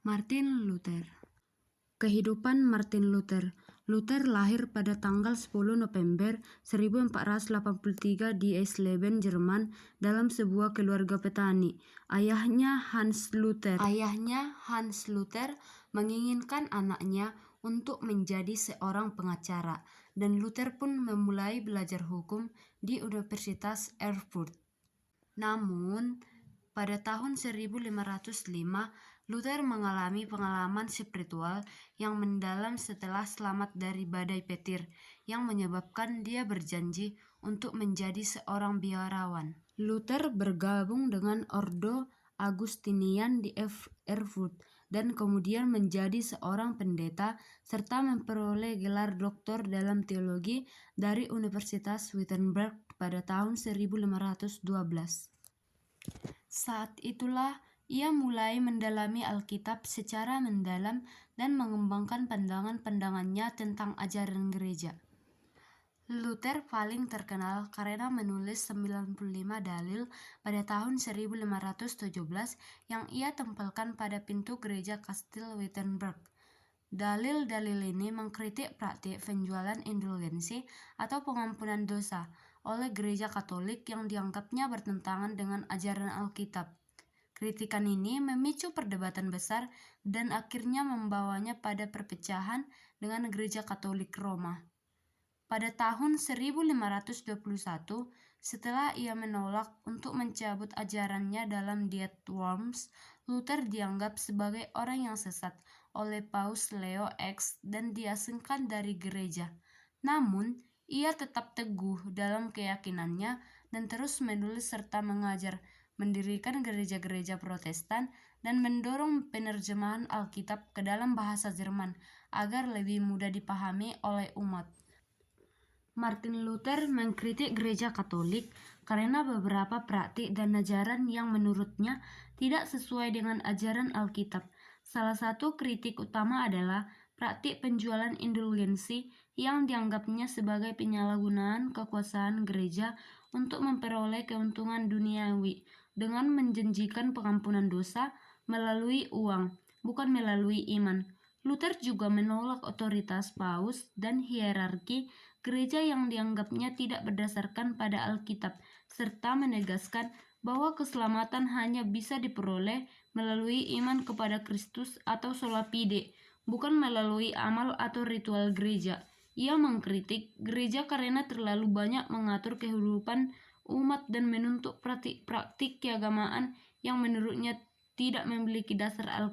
Martin Luther. Kehidupan Martin Luther. Luther lahir pada tanggal 10 November 1483 di Eisleben, Jerman, dalam sebuah keluarga petani. Ayahnya Hans Luther menginginkan anaknya untuk menjadi seorang pengacara, dan Luther pun memulai belajar hukum di Universitas Erfurt. Namun, pada tahun 1505, Luther mengalami pengalaman spiritual yang mendalam setelah selamat dari badai petir, yang menyebabkan dia berjanji untuk menjadi seorang biarawan. Luther bergabung dengan Ordo Agustinian di Erfurt dan kemudian menjadi seorang pendeta serta memperoleh gelar doktor dalam teologi dari Universitas Wittenberg pada tahun 1512. Saat itulah ia mulai mendalami Alkitab secara mendalam dan mengembangkan pandangan-pandangannya tentang ajaran gereja. Luther paling terkenal karena menulis 95 dalil pada tahun 1517 yang ia tempelkan pada pintu gereja Kastil Wittenberg. Dalil-dalil ini mengkritik praktik penjualan indulgensi atau pengampunan dosa oleh gereja Katolik yang dianggapnya bertentangan dengan ajaran Alkitab. Kritikan ini memicu perdebatan besar dan akhirnya membawanya pada perpecahan dengan gereja Katolik Roma. Pada tahun 1521, setelah ia menolak untuk mencabut ajarannya dalam Diet Worms, Luther dianggap sebagai orang yang sesat oleh Paus Leo X dan diasingkan dari gereja. Namun, ia tetap teguh dalam keyakinannya dan terus menulis serta mengajar, mendirikan gereja-gereja Protestan, dan mendorong penerjemahan Alkitab ke dalam bahasa Jerman agar lebih mudah dipahami oleh umat. Martin Luther mengkritik gereja Katolik karena beberapa praktik dan ajaran yang menurutnya tidak sesuai dengan ajaran Alkitab. Salah satu kritik utama adalah praktik penjualan indulgensi yang dianggapnya sebagai penyalahgunaan kekuasaan gereja untuk memperoleh keuntungan duniawi dengan menjanjikan pengampunan dosa melalui uang, bukan melalui iman. Luther juga menolak otoritas paus dan hierarki gereja yang dianggapnya tidak berdasarkan pada Alkitab, serta menegaskan bahwa keselamatan hanya bisa diperoleh melalui iman kepada Kristus atau sola fide, bukan melalui amal atau ritual gereja. Ia mengkritik gereja karena terlalu banyak mengatur kehidupan umat dan menuntut praktik-praktik keagamaan yang menurutnya tidak memiliki dasar Alkitab.